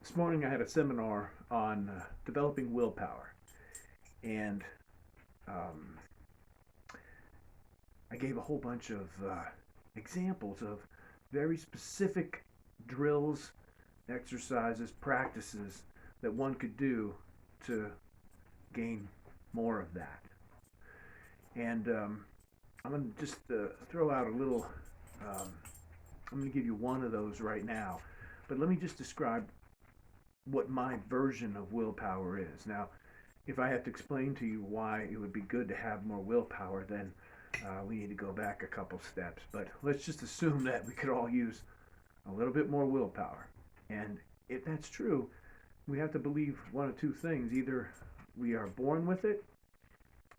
This morning I had a seminar on developing willpower, and um, I gave a whole bunch of examples of very specific drills, exercises, practices that one could do to gain more of that. And I'm going to just throw out a little, um, I'm going to give you one of those right now, but let me just describe what my version of willpower is. Now, if I have to explain to you why it would be good to have more willpower, then we need to go back a couple steps. But let's just assume that we could all use a little bit more willpower. And if that's true, we have to believe one of two things. Either we are born with it,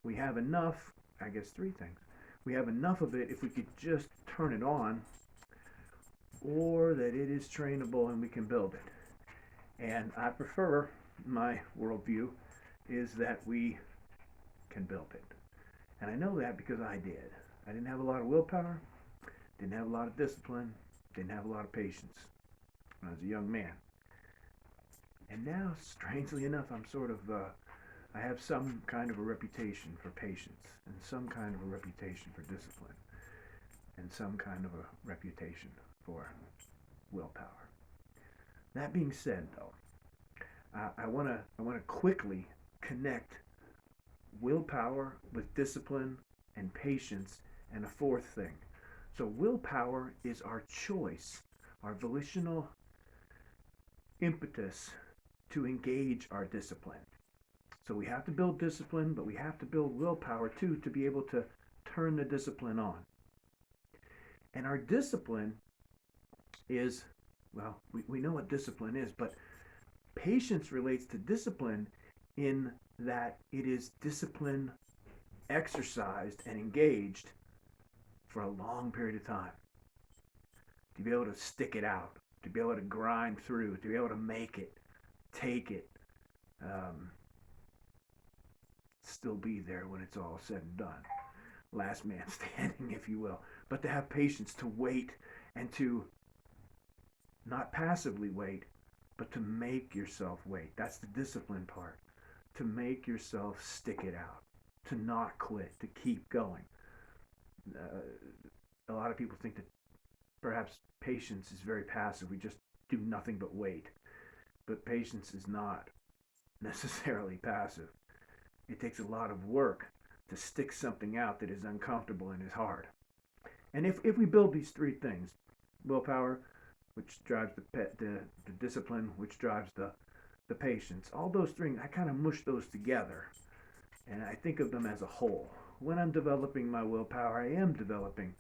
we have enough, I guess three things. We have enough of it if we could just turn it on, or that it is trainable and we can build it. And I prefer, my worldview is that we can build it. And I know that because I did. I didn't have a lot of willpower, didn't have a lot of discipline, didn't have a lot of patience when I was a young man. And now, strangely enough, I have some kind of a reputation for patience, and some kind of a reputation for discipline, and some kind of a reputation for willpower. That being said, though, I want to quickly connect willpower with discipline and patience and a fourth thing. So willpower is our choice, our volitional impetus to engage our discipline. So we have to build discipline, but we have to build willpower too to be able to turn the discipline on. And our discipline is, well, we know what discipline is, but patience relates to discipline in that it is discipline exercised and engaged for a long period of time. To be able to stick it out, to be able to grind through, to be able to make it, take it, still be there when it's all said and done. Last man standing, if you will. But to have patience, to wait, and to not passively wait, but to make yourself wait. That's the discipline part. To make yourself stick it out, to not quit, to keep going. A lot of people think that perhaps patience is very passive. We just do nothing but wait. But patience is not necessarily passive. It takes a lot of work to stick something out that is uncomfortable and is hard. And if we build these three things, willpower, which drives the discipline, which drives the patience, all those things, I kind of mush those together. And I think of them as a whole. When I'm developing my willpower, I am developing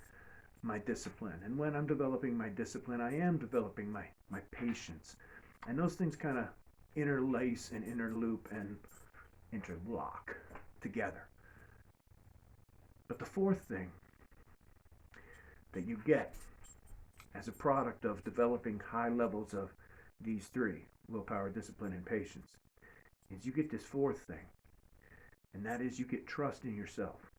my discipline. And when I'm developing my discipline, I am developing my patience. And those things kind of interlace and interloop and interlock together. But the fourth thing that you get as a product of developing high levels of these three, willpower, discipline, and patience, is you get this fourth thing. And that is you get trust in yourself.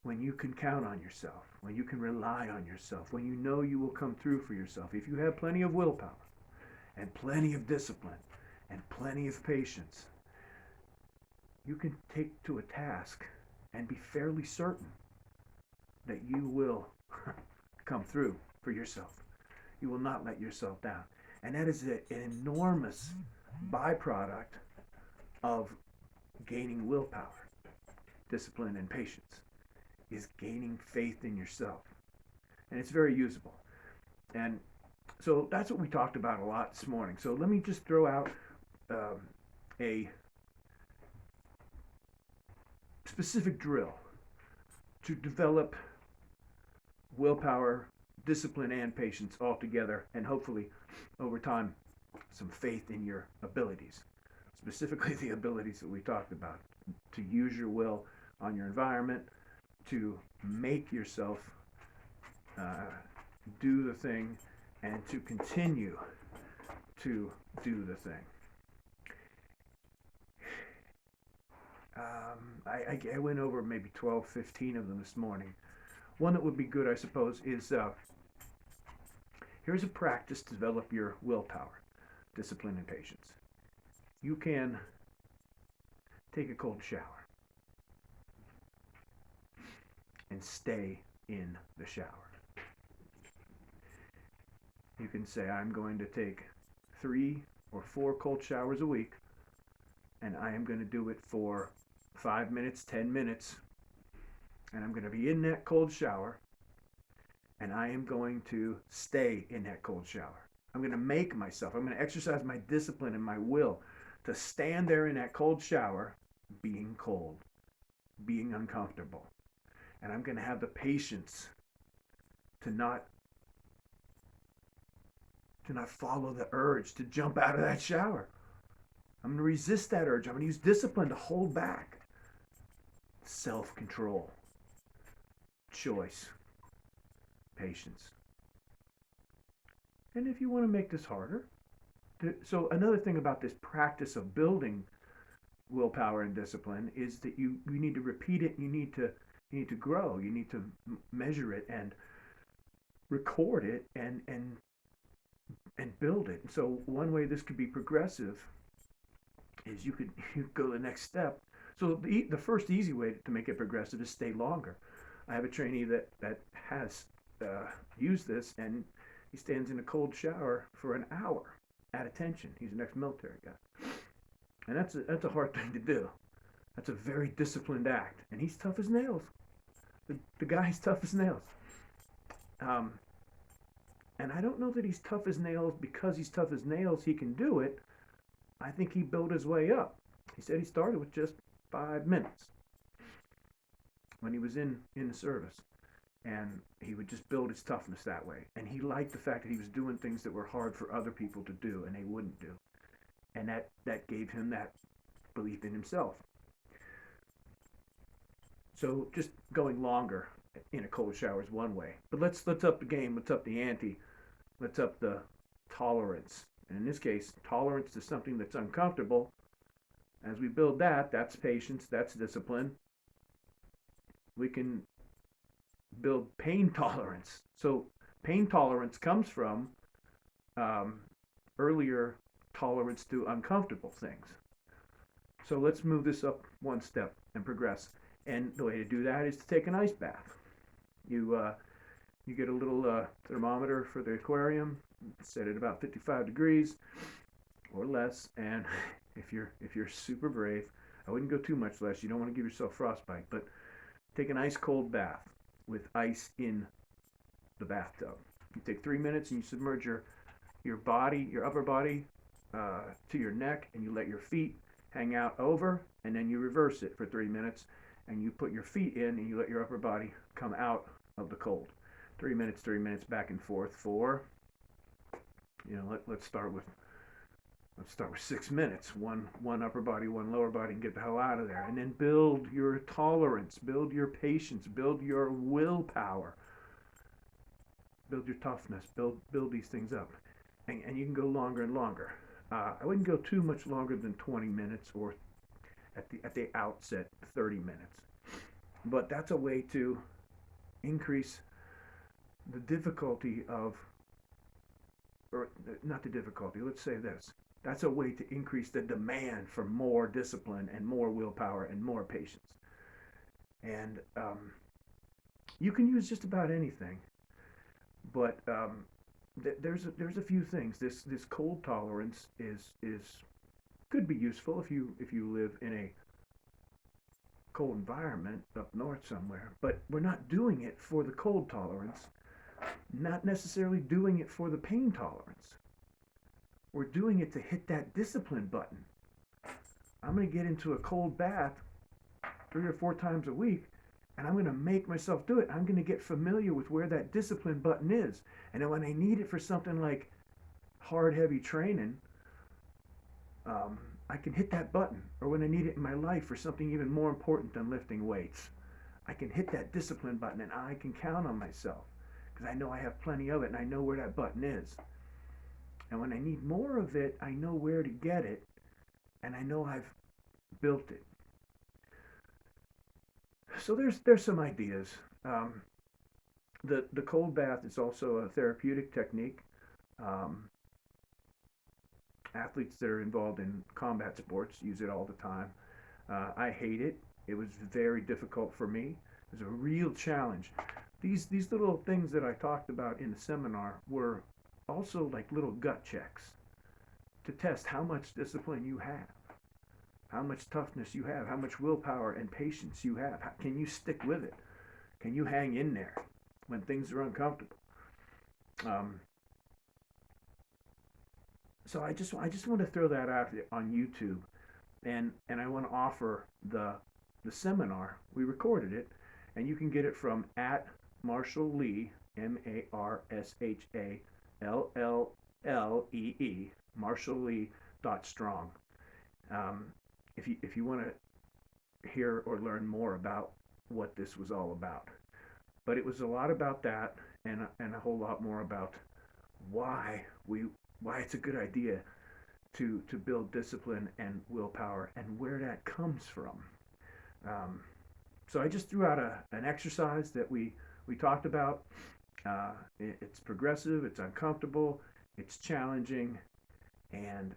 When you can count on yourself, when you can rely on yourself, when you know you will come through for yourself, if you have plenty of willpower and plenty of discipline and plenty of patience, you can take to a task and be fairly certain that you will come through for yourself. You will not let yourself down. And that is an enormous byproduct of gaining willpower, discipline, and patience, is gaining faith in yourself. And it's very usable. And so that's what we talked about a lot this morning. So let me just throw out a specific drill to develop willpower, discipline, and patience all together, and hopefully over time some faith in your abilities, specifically the abilities that we talked about, to use your will on your environment, to make yourself do the thing, and to continue to do the thing. I went over maybe 12, 15 of them this morning. One that would be good, I suppose, is Here's a practice to develop your willpower, discipline, and patience. You can take a cold shower and stay in the shower. You can say, I'm going to take 3 or 4 cold showers a week, and I am going to do it for 5 minutes, 10 minutes, and I'm going to be in that cold shower, and I am going to stay in that cold shower. I'm going to exercise my discipline and my will to stand there in that cold shower, being cold, being uncomfortable. And I'm going to have the patience to not follow the urge to jump out of that shower. I'm going to resist that urge. I'm going to use discipline to hold back. Self-control, choice, patience. And if you want to make this harder, so another thing about this practice of building willpower and discipline is that you need to repeat it. You need to grow. You need to measure it and record it and build it. So one way this could be progressive is you go the next step. So the first easy way to make it progressive is stay longer. I have a trainee that has used this, and he stands in a cold shower for an hour at attention. He's an ex-military guy, and that's a hard thing to do. That's a very disciplined act, and he's tough as nails. The guy's tough as nails. And I don't know that he's tough as nails because he's tough as nails, he can do it. I think he built his way up. He said he started with just 5 minutes when he was in the service. And he would just build his toughness that way. And he liked the fact that he was doing things that were hard for other people to do and they wouldn't do. And that gave him that belief in himself. So just going longer in a cold shower is one way. But let's up the game, let's up the ante, let's up the tolerance. And in this case, tolerance to something that's uncomfortable. As we build that, that's patience, that's discipline. We can build pain tolerance. So pain tolerance comes from earlier tolerance to uncomfortable things. So let's move this up one step and progress. And the way to do that is to take an ice bath. You get a little thermometer for the aquarium, set it about 55 degrees or less, and if you're super brave, I wouldn't go too much less. You don't want to give yourself frostbite, but take an ice cold bath with ice in the bathtub. You take 3 minutes and you submerge your body, your upper body, to your neck, and you let your feet hang out over, and then you reverse it for 3 minutes, and you put your feet in and you let your upper body come out of the cold. 3 minutes back and forth for, let's start with 6 minutes. One upper body, one lower body, and get the hell out of there. And then build your tolerance, build your patience, build your willpower, build your toughness, build these things up. And you can go longer and longer. I wouldn't go too much longer than 20 minutes or at the outset 30 minutes. But that's a way to increase the difficulty of, or not the difficulty, let's say this. That's a way to increase the demand for more discipline and more willpower and more patience. And you can use just about anything, but there's a few things. This cold tolerance could be useful if you live in a cold environment up north somewhere, but we're not doing it for the cold tolerance, not necessarily doing it for the pain tolerance. We're doing it to hit that discipline button. I'm going to get into a cold bath 3 or 4 times a week, and I'm going to make myself do it. I'm going to get familiar with where that discipline button is. And then when I need it for something like hard, heavy training, I can hit that button. Or when I need it in my life for something even more important than lifting weights, I can hit that discipline button, and I can count on myself because I know I have plenty of it, and I know where that button is. And when I need more of it, I know where to get it, and I know I've built it. So there's some ideas. The cold bath is also a therapeutic technique. Athletes that are involved in combat sports use it all the time. I hate it. It was very difficult for me. It was a real challenge. These little things that I talked about in the seminar were also like little gut checks to test how much discipline you have, how much toughness you have, how much willpower and patience you have. Can you stick with it? Can you hang in there when things are uncomfortable? So I just want to throw that out on YouTube, and I want to offer the seminar. We recorded it, and you can get it from at Marshall Lee, MarshallLlee, MarshallLee.strong. If you want to hear or learn more about what this was all about, but it was a lot about that, and a whole lot more about why it's a good idea to build discipline and willpower and where that comes from. So I just threw out an exercise that we talked about. It's progressive, it's uncomfortable, it's challenging, and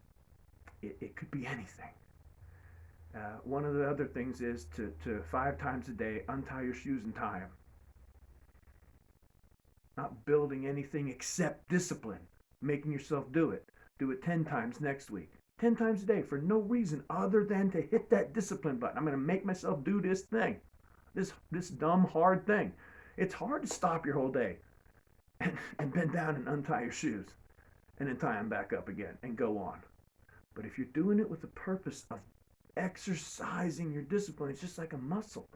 it could be anything. One of the other things is to 5 times a day untie your shoes and tie them. Not building anything except discipline, making yourself do it. Do it 10 times next week. 10 times a day for no reason other than to hit that discipline button. I'm going to make myself do this thing, this dumb, hard thing. It's hard to stop your whole day and bend down and untie your shoes and then tie them back up again and go on. But if you're doing it with the purpose of exercising your discipline, it's just like a muscle.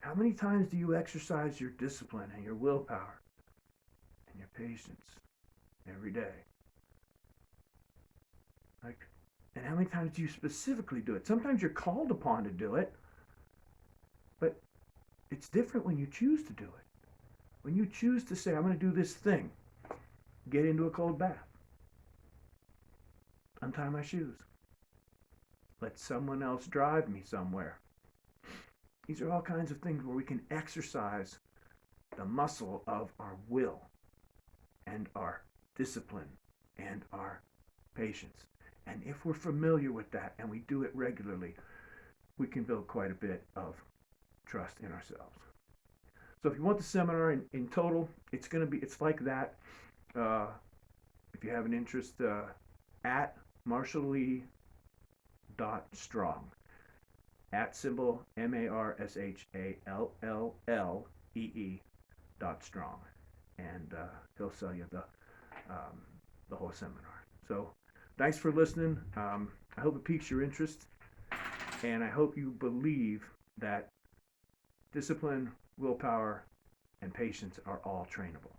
How many times do you exercise your discipline and your willpower and your patience every day? And how many times do you specifically do it? Sometimes you're called upon to do it, but it's different when you choose to do it. When you choose to say, I'm going to do this thing, get into a cold bath, untie my shoes, let someone else drive me somewhere. These are all kinds of things where we can exercise the muscle of our will and our discipline and our patience. And if we're familiar with that and we do it regularly, we can build quite a bit of trust in ourselves. So if you want the seminar in total, it's like that. If you have an interest, at MarshallLee.strong. At symbol MarshallLee.strong. And he'll sell you the whole seminar. So thanks for listening. I hope it piques your interest, and I hope you believe that discipline, willpower, and patience are all trainable.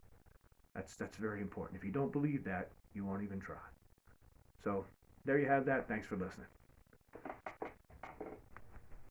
That's very important. If you don't believe that, you won't even try. So there you have that. Thanks for listening.